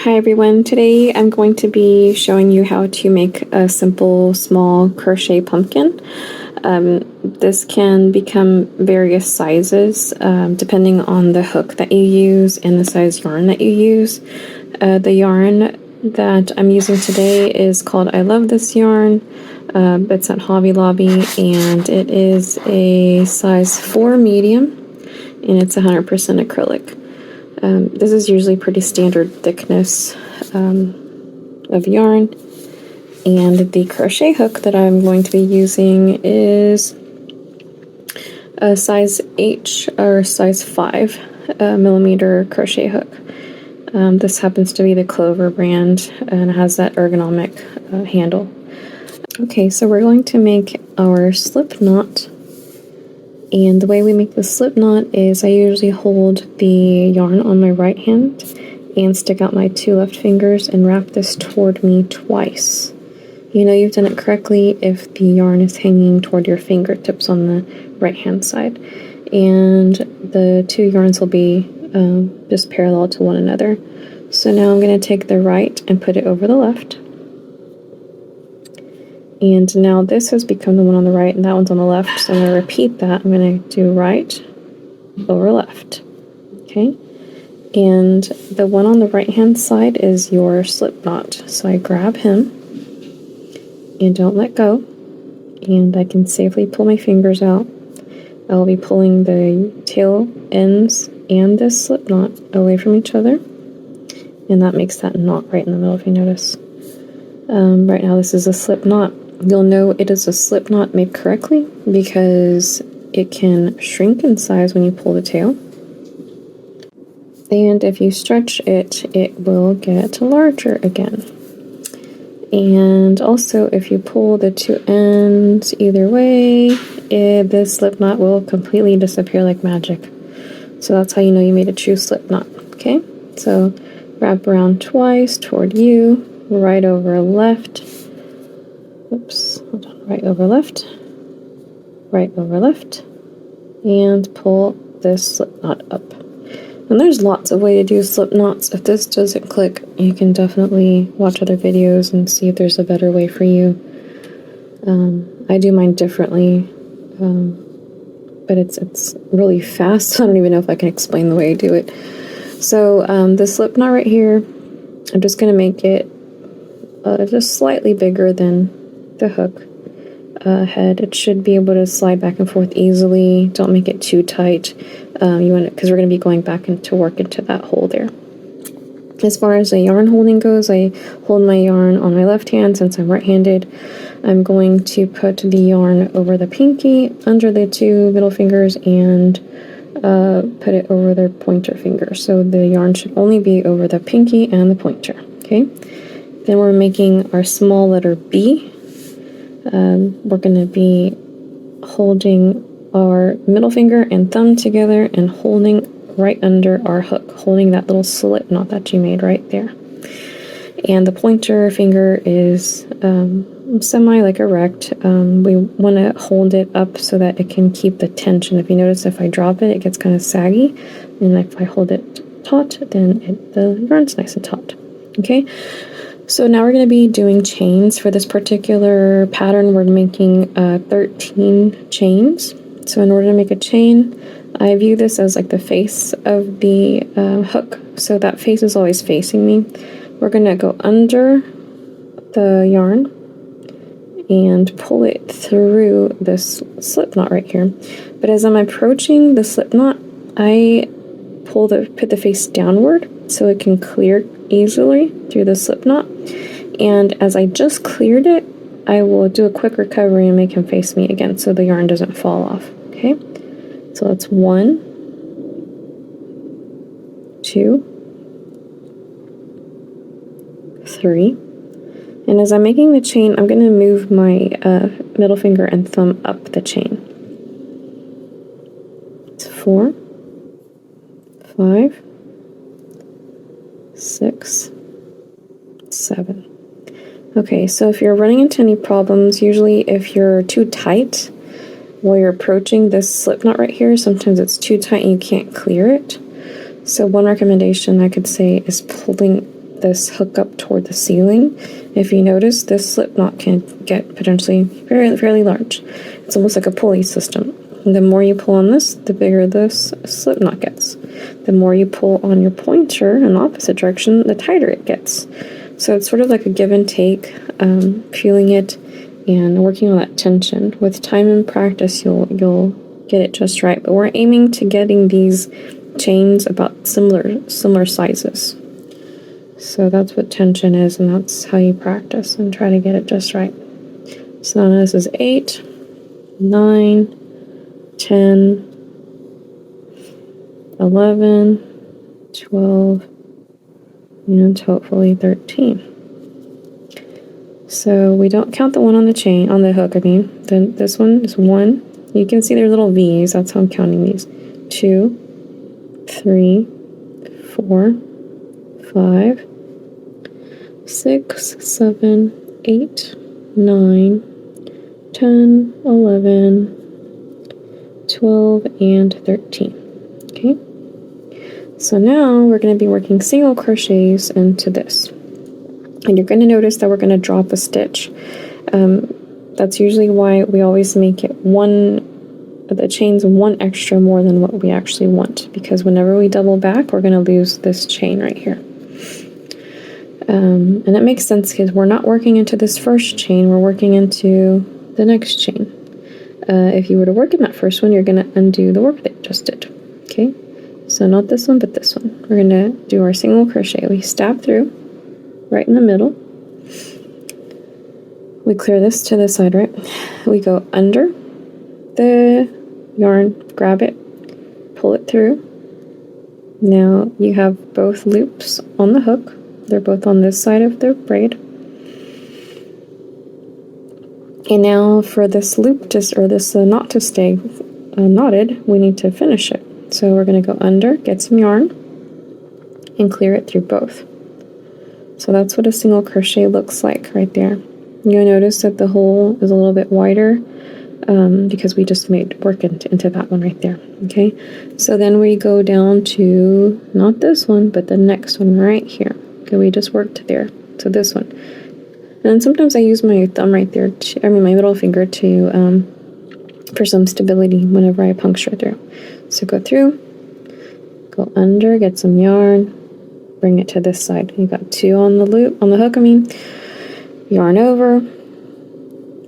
Hi everyone, today I'm going to be showing you how to make a simple small crochet pumpkin. This can become various sizes depending on the hook that you use and the size yarn that you use. The yarn that I'm using today is called I Love This Yarn. It's at Hobby Lobby and it is a size 4 medium and it's 100% acrylic. This is usually pretty standard thickness of yarn, and the crochet hook that I'm going to be using is a size H or size 5 millimeter crochet hook. This happens to be the Clover brand and has that ergonomic handle. Okay, so we're going to make our slip knot. And the way we make the slip knot is I usually hold the yarn on my right hand and stick out my 2 left fingers and wrap this toward me twice. You know you've done it correctly if the yarn is hanging toward your fingertips on the right hand side. And the 2 yarns will be just parallel to one another. So now I'm going to take the right and put it over the left. And now this has become the one on the right and that one's on the left. So I'm going to repeat that. I'm going to do right over left. Okay. And the one on the right hand side is your slip knot. So I grab him and don't let go. And I can safely pull my fingers out. I'll be pulling the tail ends and this slip knot away from each other. And that makes that knot right in the middle if you notice. Right now this is a slip knot. You'll know it is a slip knot made correctly because it can shrink in size when you pull the tail. And if you stretch it, it will get larger again. And also if you pull the 2 ends either way, this slip knot will completely disappear like magic. So that's how you know you made a true slip knot. Okay, so wrap around twice toward you, right over left. Oops, hold on, right over left, and pull this slip knot up. And there's lots of ways to do slip knots. If this doesn't click, you can definitely watch other videos and see if there's a better way for you. I do mine differently, but it's really fast, so I don't even know if I can explain the way I do it. So the slip knot right here, I'm just going to make it just slightly bigger than the hook head. It should be able to slide back and forth easily. Don't make it too tight. You want it because we're going to be going back to work into that hole there. As far as the yarn holding goes, I hold my yarn on my left hand since I'm right-handed. I'm going to put the yarn over the pinky, under the 2 middle fingers, and put it over the pointer finger. So the yarn should only be over the pinky and the pointer. Okay. Then we're making our small letter B. We're going to be holding our middle finger and thumb together and holding right under our hook, holding that little slip knot that you made right there. And the pointer finger is semi like erect. We want to hold it up so that it can keep the tension. If you notice, if I drop it, it gets kind of saggy. And if I hold it taut, then the yarn's nice and taut. Okay. So now we're going to be doing chains. For this particular pattern, we're making 13 chains. So in order to make a chain, I view this as like the face of the hook. So that face is always facing me. We're going to go under the yarn and pull it through this slip knot right here. But as I'm approaching the slip knot, I put the face downward so it can clear easily through the slip knot. And as I just cleared it, I will do a quick recovery and make him face me again so the yarn doesn't fall off. Okay, so that's 1, 2, 3. And as I'm making the chain, I'm going to move my middle finger and thumb up the chain. It's 4, 5, 6, 7. Okay, so if you're running into any problems, usually if you're too tight while you're approaching this slip knot right here, sometimes it's too tight and you can't clear it. So one recommendation I could say is pulling this hook up toward the ceiling. If you notice, this slip knot can get potentially fairly large. It's almost like a pulley system. And the more you pull on this, the bigger this slip knot gets. The more you pull on your pointer in the opposite direction, the tighter it gets. So it's sort of like a give and take, feeling it and working on that tension. With time and practice, you'll get it just right. But we're aiming to getting these chains about similar sizes. So that's what tension is, and that's how you practice and try to get it just right. So now this is 8, 9, 10, 11, 12, and hopefully 13. So we don't count the one on the chain, on the hook, I mean. Then this one is 1. You can see there's little V's, that's how I'm counting these. 2, 3, 4, 5, 6, 7, 8, 9, 10, 11, 12, and 13. Okay, so now we're going to be working single crochets into this, and you're going to notice that we're going to drop a stitch. That's usually why we always make it the chains one extra more than what we actually want, because whenever we double back, we're going to lose this chain right here. And it makes sense because we're not working into this first chain, we're working into the next chain. If you were to work in that first one, you're going to undo the work that you just did. Okay, so not this one, but this one. We're going to do our single crochet. We stab through right in the middle. We clear this to the side, right? We go under the yarn, grab it, pull it through. Now you have both loops on the hook. They're both on this side of the braid. And now for this loop this knot to stay knotted, we need to finish it. So we're going to go under, get some yarn, and clear it through both. So that's what a single crochet looks like right there. You'll notice that the hole is a little bit wider because we just made work into that one right there. Okay, so then we go down to not this one, but the next one right here. Okay, we just worked there. So this one. And sometimes I use my thumb right there, my middle finger for some stability whenever I puncture through. So go through, go under, get some yarn, bring it to this side. You got 2 on the hook, yarn over,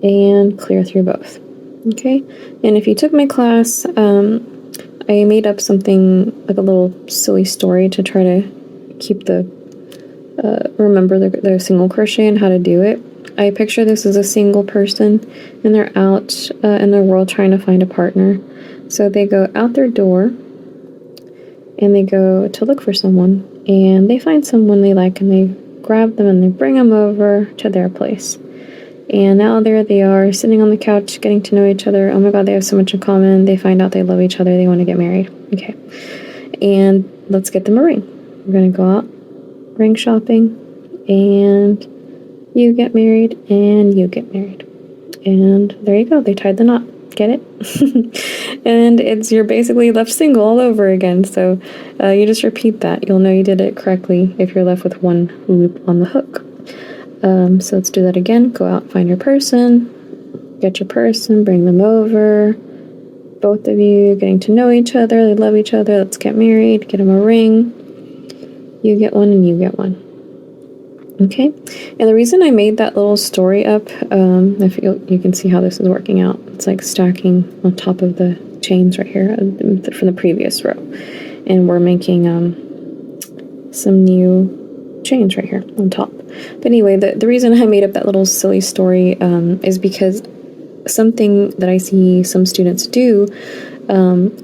and clear through both. Okay, and if you took my class, I made up something like a little silly story to try to keep remember the single crochet and how to do it. I picture this as a single person, and they're out in the world trying to find a partner. So they go out their door, and they go to look for someone, and they find someone they like, and they grab them, and they bring them over to their place. And now there they are, sitting on the couch, getting to know each other. Oh my god, they have so much in common. They find out they love each other. They want to get married. Okay. And let's get them a ring. We're going to go out ring shopping, and you get married, and you get married. And there you go. They tied the knot. Get it? And you're basically left single all over again. So you just repeat that. You'll know you did it correctly if you're left with one loop on the hook. So let's do that again. Go out, find your person, get your person, bring them over. Both of you getting to know each other. They love each other. Let's get married. Get them a ring. You get one and you get one. Okay, and the reason I made that little story up, if you can see how this is working out. It's like stacking on top of the chains right here from the previous row. And we're making some new chains right here on top. But anyway, the reason I made up that little silly story is because something that I see some students do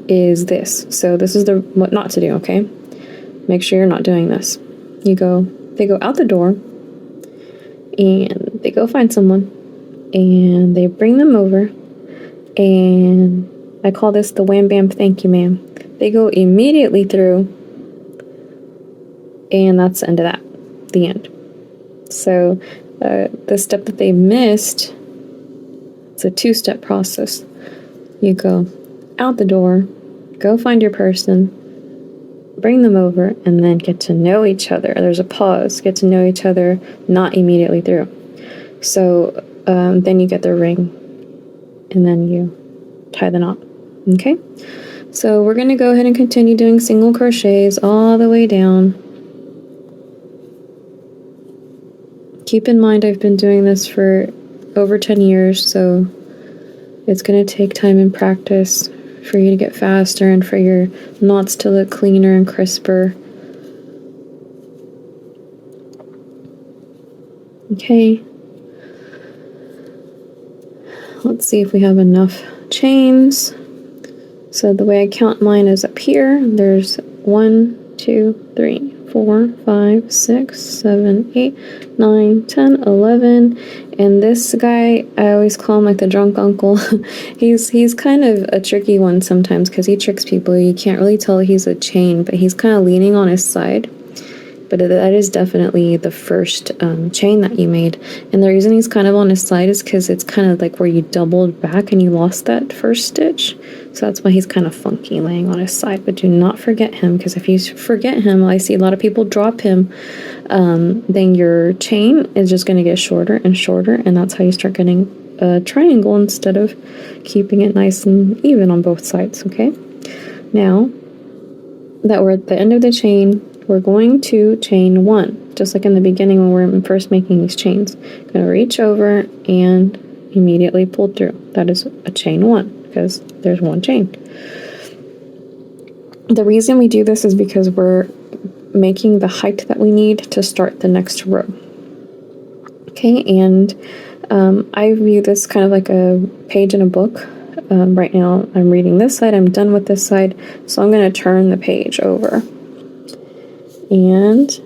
is this. So this is what not to do, okay? Make sure you're not doing this. They go out the door, and they go find someone, and they bring them over, and I call this the wham bam thank you ma'am. They go immediately through, and that's the end of that. The end. So the step that they missed, it's a 2-step process. You go out the door, go find your person, bring them over, and then get to know each other. There's a pause. Get to know each other, not immediately through. So then you get the ring, and then you tie the knot. Okay? So we're going to go ahead and continue doing single crochets all the way down. Keep in mind I've been doing this for over 10 years, so it's going to take time and practice for you to get faster and for your knots to look cleaner and crisper. Okay. Let's see if we have enough chains. So the way I count mine is up here. There's 1, 2, 3, 4, 5, 6, 7, 8, 9, 10, 11. And this guy, I always call him like the drunk uncle. he's kind of a tricky one sometimes because he tricks people. You can't really tell he's a chain, but he's kind of leaning on his side. But that is definitely the first chain that you made. And the reason he's kind of on his side is because it's kind of like where you doubled back and you lost that first stitch. So that's why he's kind of funky laying on his side. But do not forget him, because if you forget him, I see a lot of people drop him, then your chain is just going to get shorter and shorter. And that's how you start getting a triangle instead of keeping it nice and even on both sides, okay? Now that we're at the end of the chain, we're going to chain 1, just like in the beginning when we're first making these chains. Going to reach over and immediately pull through. That is a chain 1 because there's one chain. The reason we do this is because we're making the height that we need to start the next row. Okay, and I view this kind of like a page in a book. Right now I'm reading this side, I'm done with this side, so I'm going to turn the page over and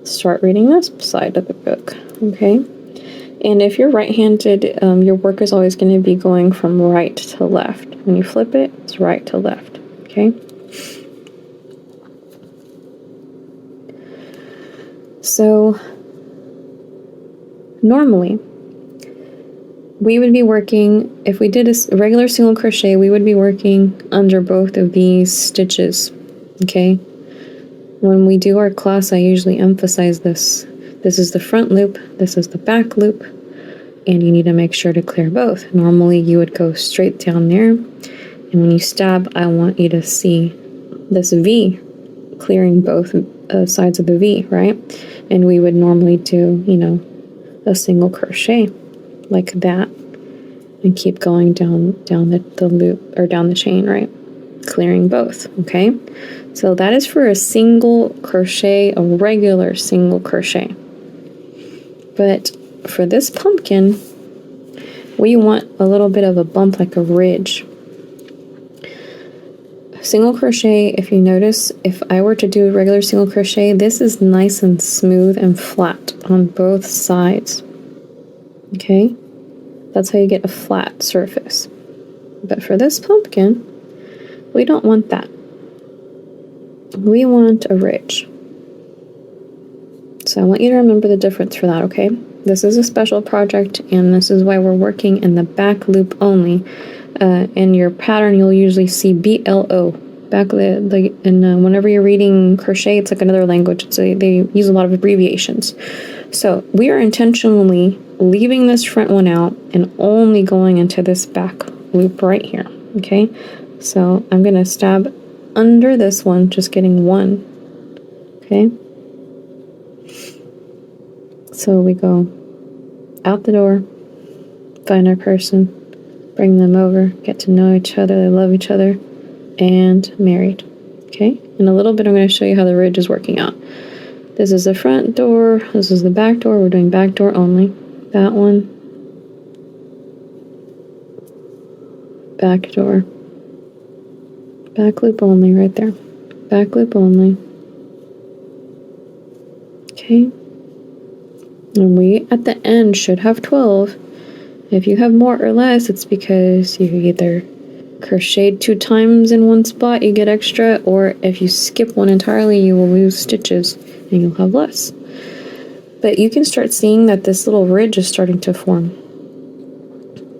start reading this side of the book, okay? And if you're right-handed, your work is always going to be going from right to left. When you flip it, it's right to left, okay? So, normally, we would be working, if we did a regular single crochet, we would be working under both of these stitches, okay? When we do our class, I usually emphasize this. This is the front loop, this is the back loop, and you need to make sure to clear both. Normally, you would go straight down there, and when you stab, I want you to see this V clearing both sides of the V, right? And we would normally do, you know, a single crochet like that, and keep going down the loop, or down the chain, right? Clearing both, okay? So that is for a single crochet, a regular single crochet. But for this pumpkin, we want a little bit of a bump, like a ridge. Single crochet, if you notice, if I were to do a regular single crochet, this is nice and smooth and flat on both sides. Okay? That's how you get a flat surface. But for this pumpkin, we don't want that. We want a ridge. So I want you to remember the difference for that, okay? This is a special project, and this is why we're working in the back loop only. In your pattern, you'll usually see BLO. Back and whenever you're reading crochet, it's like another language. So they use a lot of abbreviations. So we are intentionally leaving this front one out and only going into this back loop right here, okay? So I'm going to stab under this one, just getting one, okay? So we go out the door, find our person, bring them over, get to know each other, they love each other, and married, okay? In a little bit, I'm going to show you how the ridge is working out. This is the front door, this is the back door, we're doing back door only. That one, back door, back loop only right there, back loop only, okay? And we, at the end, should have 12. If you have more or less, it's because you either crocheted 2 times in one spot, you get extra, or if you skip one entirely, you will lose stitches and you'll have less. But you can start seeing that this little ridge is starting to form.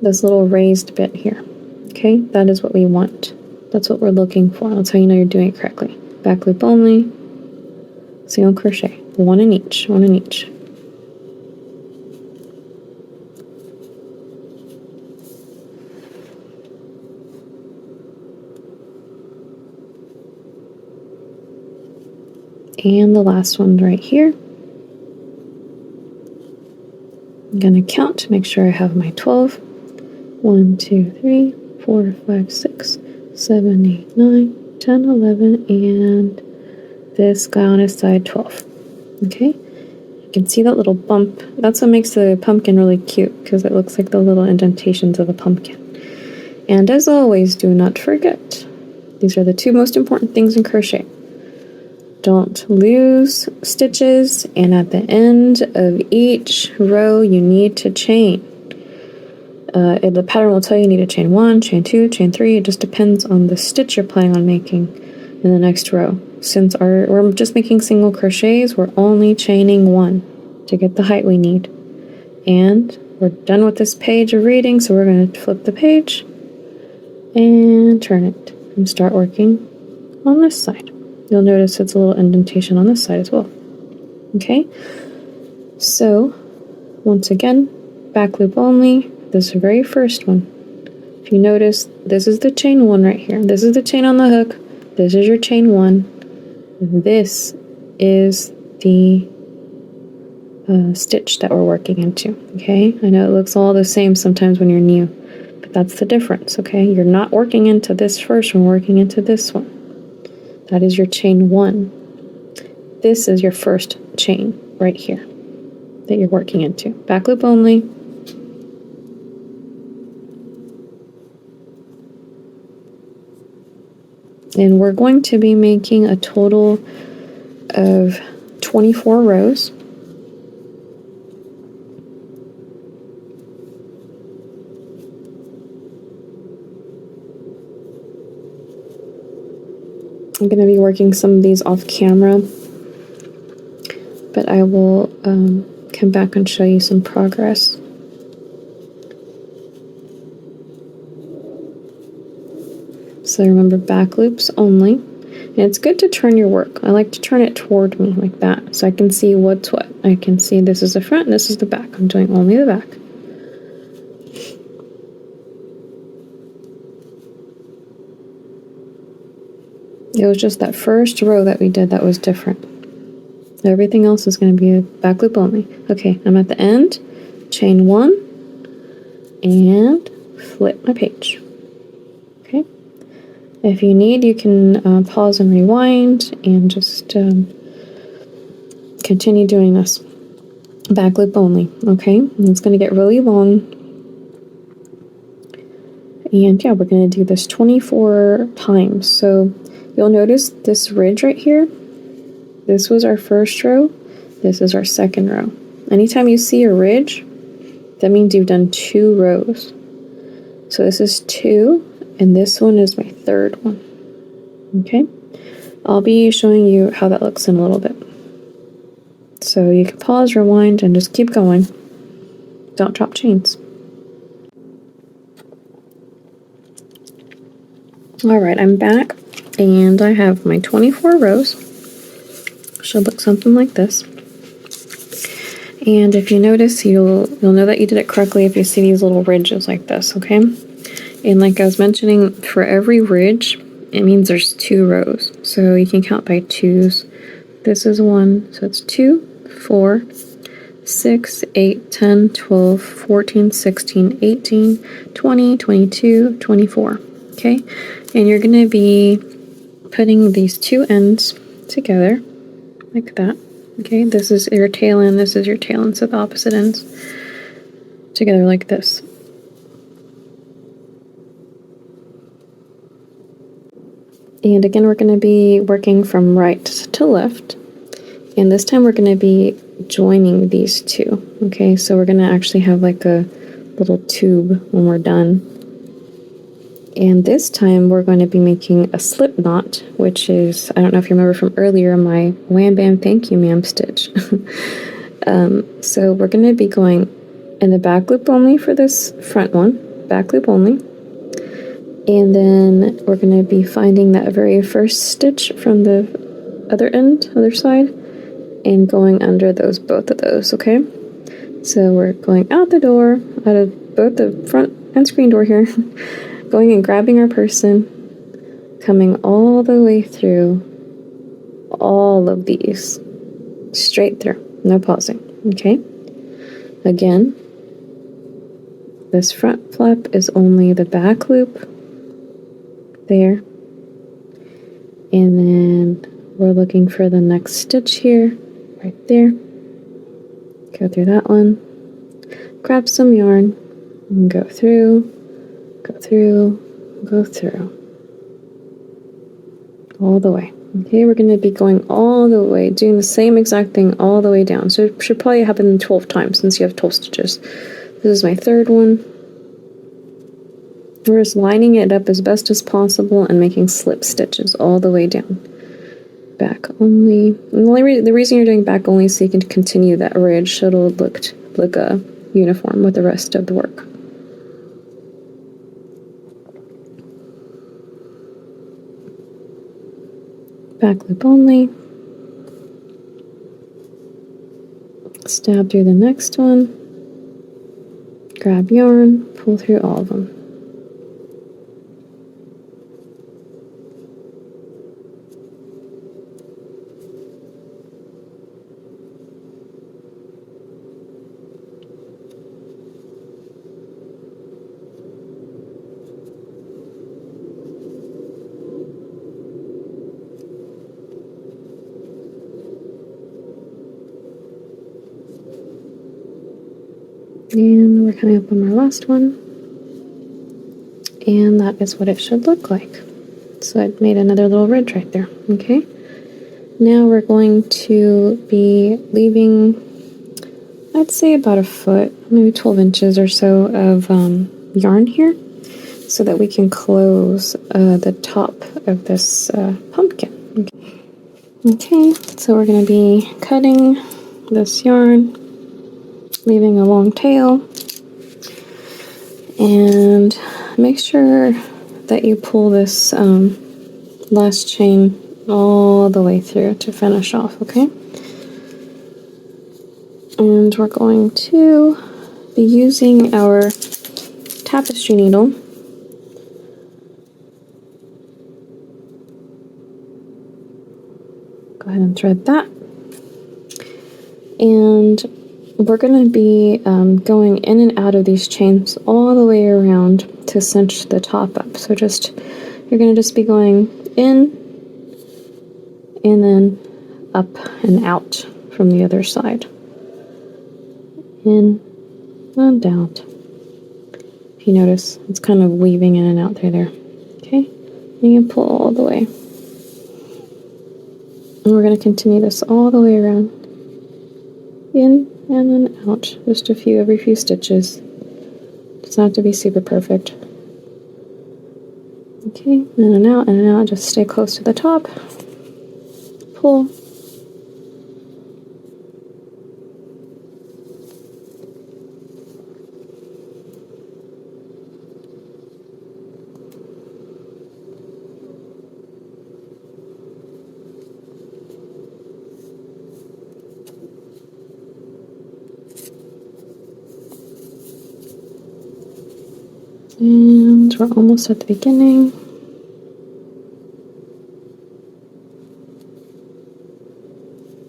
This little raised bit here. Okay, that is what we want. That's what we're looking for. That's how you know you're doing it correctly. back loop only, single crochet, one in each. And the last one right here. I'm going to count to make sure I have my 12. 1, 2, 3, 4, 5, 6, 7, 8, 9, 10, 11, and this guy on his side 12. Okay, you can see that little bump. That's what makes the pumpkin really cute, because it looks like the little indentations of a pumpkin. And as always, do not forget, these are the two most important things in crochet. Don't lose stitches, and at the end of each row you need to chain. The pattern will tell you need to chain 1, chain 2, chain 3. It just depends on the stitch you're planning on making in the next row. Since we're just making single crochets, we're only chaining 1 to get the height we need. And we're done with this page of reading, so we're going to flip the page and turn it and start working on this side. You'll notice it's a little indentation on this side as well. Okay, so once again, back loop only, this very first one. If you notice, this is the chain 1 right here. This is the chain on the hook. This is your chain 1. This is the stitch that we're working into. Okay, I know it looks all the same sometimes when you're new, but that's the difference. Okay, you're not working into this first one, working into this one. That is your chain 1. This is your first chain right here that you're working into. Back loop only. And we're going to be making a total of 24 rows. I'm going to be working some of these off camera, but I will come back and show you some progress. So remember, back loops only. And it's good to turn your work. I like to turn it toward me like that, so I can see what's what. I can see this is the front and this is the back. I'm doing only the back. It was just that first row that we did that was different. Everything else is going to be a back loop only. Okay, I'm at the end, chain 1, and flip my page. Okay. If you need, you can pause and rewind and just continue doing this. Back loop only. Okay, and it's going to get really long. And yeah, we're going to do this 24 times. So you'll notice this ridge right here. This was our first row. This is our second row. Anytime you see a ridge, that means you've done 2 rows. So this is 2, and this one is my third one. Okay? I'll be showing you how that looks in a little bit. So you can pause, rewind, and just keep going. Don't drop chains. Alright, I'm back, and I have my 24 rows. Should look something like this. And if you notice, you'll know that you did it correctly if you see these little ridges like this, okay? And like I was mentioning, for every ridge, it means there's 2 rows. So you can count by 2s. This is 1, so it's 2, 4, 6, 8, 10, 12, 14, 16, 18, 20, 22, 24. Okay? And you're going to be putting these 2 ends together like that. Okay? This is your tail end, this is your tail end, so the opposite ends together like this. And again, we're going to be working from right to left. And this time we're going to be joining these 2. Okay, so we're going to actually have like a little tube when we're done. And this time we're going to be making a slip knot, which is, I don't know if you remember from earlier, my Wham Bam Thank You Ma'am stitch. So we're going to be going in the back loop only for this front one, back loop only. And then we're going to be finding that very first stitch from the other side, and going under both of those, okay? So we're going out the door, out of both the front and screen door here, going and grabbing our person, coming all the way through all of these, straight through, no pausing, okay? Again, this front flap is only the back loop there, and then we're looking for the next stitch here, right there. Go through that one, grab some yarn, and go through, go through, go through, all the way. Okay, we're going to be going all the way, doing the same exact thing all the way down. So it should probably happen 12 times since you have 12 stitches. This is my third one. We're just lining it up as best as possible and making slip stitches all the way down. Back only. And the reason you're doing back only is so you can continue that ridge, so it'll look uniform with the rest of the work. Back loop only. Stab through the next one. Grab yarn, pull through all of them. And we're coming up on our last one, and that is what it should look like. So I made another little ridge right there. Okay, now we're going to be leaving, I'd say about a foot, maybe 12 inches or so of yarn here, so that we can close the top of this pumpkin. Okay, so we're going to be cutting this yarn, leaving a long tail, and make sure that you pull this last chain all the way through to finish off, okay? And we're going to be using our tapestry needle. Go ahead and thread that. And we're going to be going in and out of these chains all the way around to cinch the top up. So you're going to just be going in and then up and out from the other side. In and out. If you notice, it's kind of weaving in and out through there. Okay, you can pull all the way. And we're going to continue this all the way around. In and then out, just every few stitches. Doesn't have to be super perfect. Okay, in and out, just stay close to the top. Pull. And we're almost at the beginning.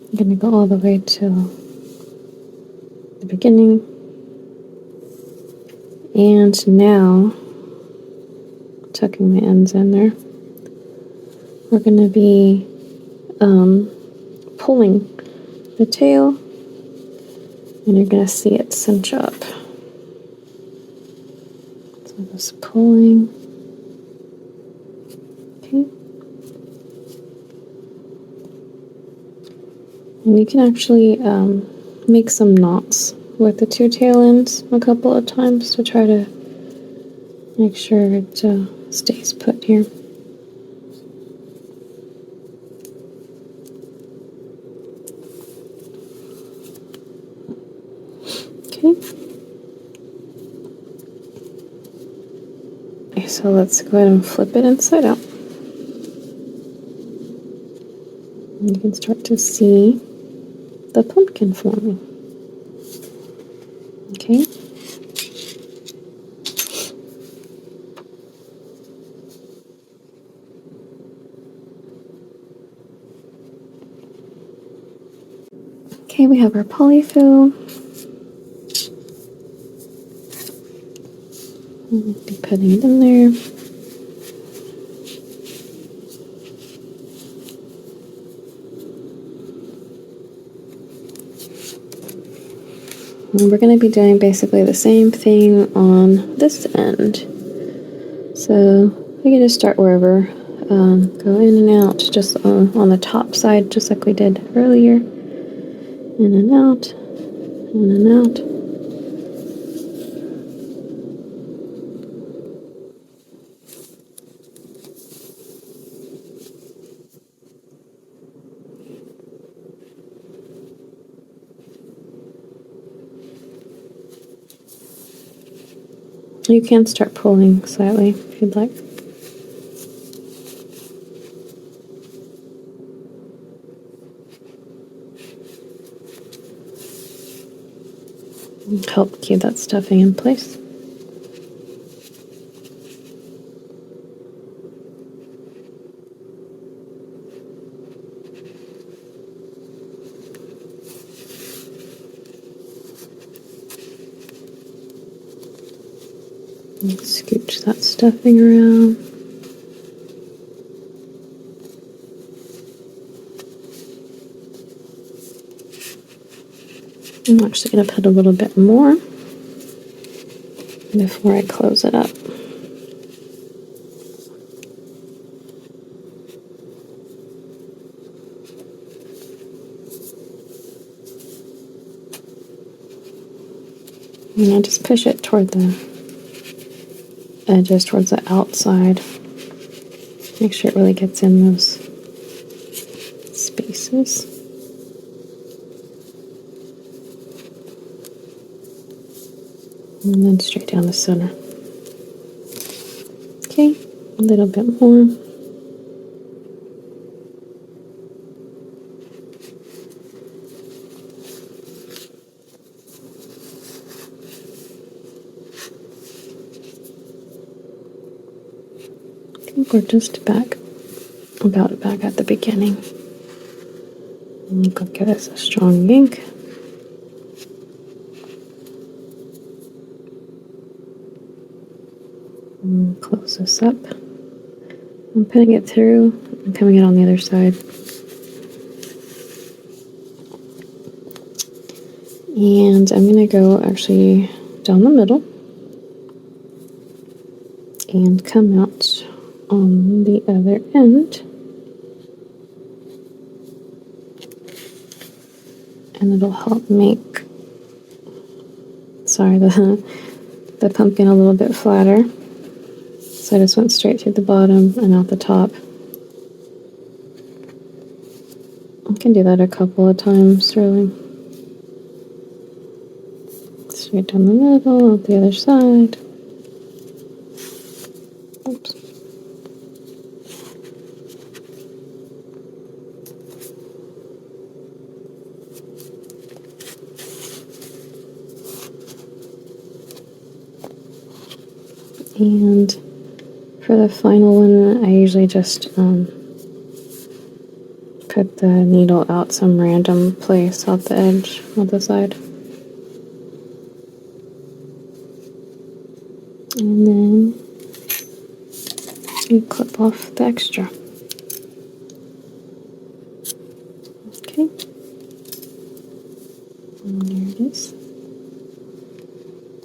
I'm going to go all the way to the beginning. And now, tucking my ends in there, we're going to be pulling the tail, and you're going to see it cinch up. Just pulling. Okay. And you can actually make some knots with the two tail ends a couple of times to try to make sure it stays put here. Okay. So let's go ahead and flip it inside out. And you can start to see the pumpkin forming. Okay. Okay, we have our polyfill. We'll be putting it in there. And we're going to be doing basically the same thing on this end. So we can just start wherever, go in and out, just on the top side, just like we did earlier. In and out, in and out. You can start pulling slightly if you'd like. Help keep that stuffing in place. And scooch that stuffing around. I'm actually going to put a little bit more before I close it up. And I just push it toward the edges, towards the outside. Make sure it really gets in those spaces. And then straight down the center. Okay, a little bit more. I think we're just about back at the beginning. And go give us a strong yank. And close this up. I'm putting it through and coming in on the other side. And I'm going to go actually down the middle and come out on the other end. And it'll help make, the pumpkin a little bit flatter. So I just went straight through the bottom and out the top. I can do that a couple of times, really. Straight down the middle, out the other side. Oops. And for the final one, I usually just put the needle out some random place off the edge of the side. And then you clip off the extra. Okay. And there it is.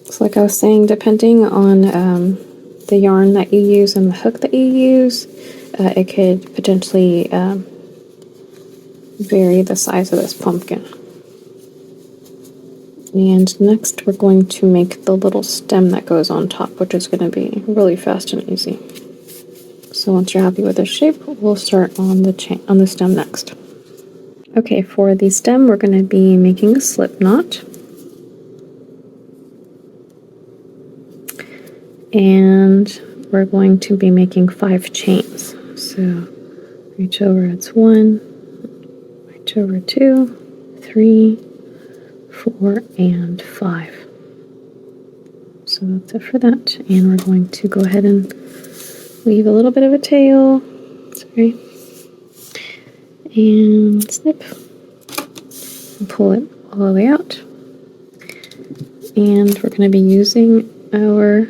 So like I was saying, depending on the yarn that you use and the hook that you use, it could potentially vary the size of this pumpkin. And next we're going to make the little stem that goes on top, which is going to be really fast and easy. So once you're happy with the shape, we'll start on the stem next. Okay, for the stem we're going to be making a slip knot. And we're going to be making 5 chains. So reach over, it's 1, reach over 2, 3, 4, and 5. So that's it for that. And we're going to go ahead and leave a little bit of a tail. Sorry. And snip. And pull it all the way out. And we're going to be using our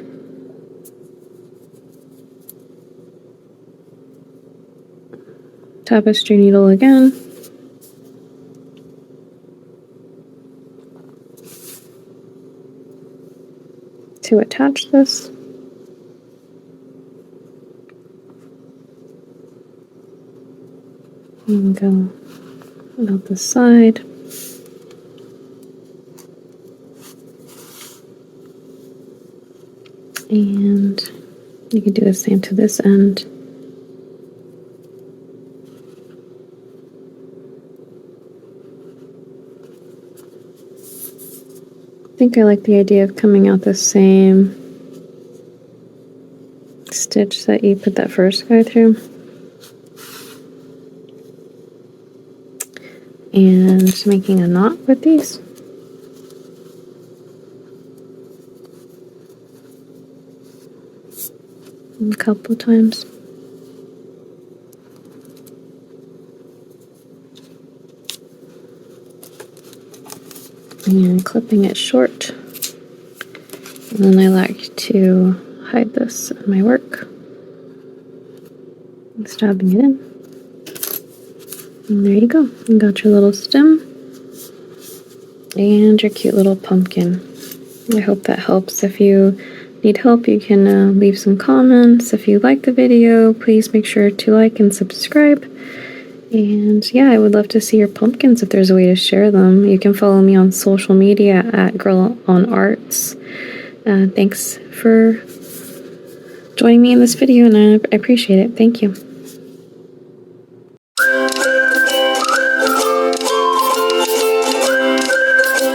Tapestry needle again. To attach this. And go out the side. And you can do the same to this end. I think I like the idea of coming out the same stitch that you put that first guy through. And making a knot with these. A couple times. And clipping it short. And then I like to hide this in my work. And stabbing it in. And there you go. You got your little stem. And your cute little pumpkin. I hope that helps. If you need help, you can leave some comments. If you like the video, please make sure to like and subscribe. And yeah, I would love to see your pumpkins if there's a way to share them. You can follow me on social media at Girl on Arts. Thanks for joining me in this video, and I appreciate it. Thank you.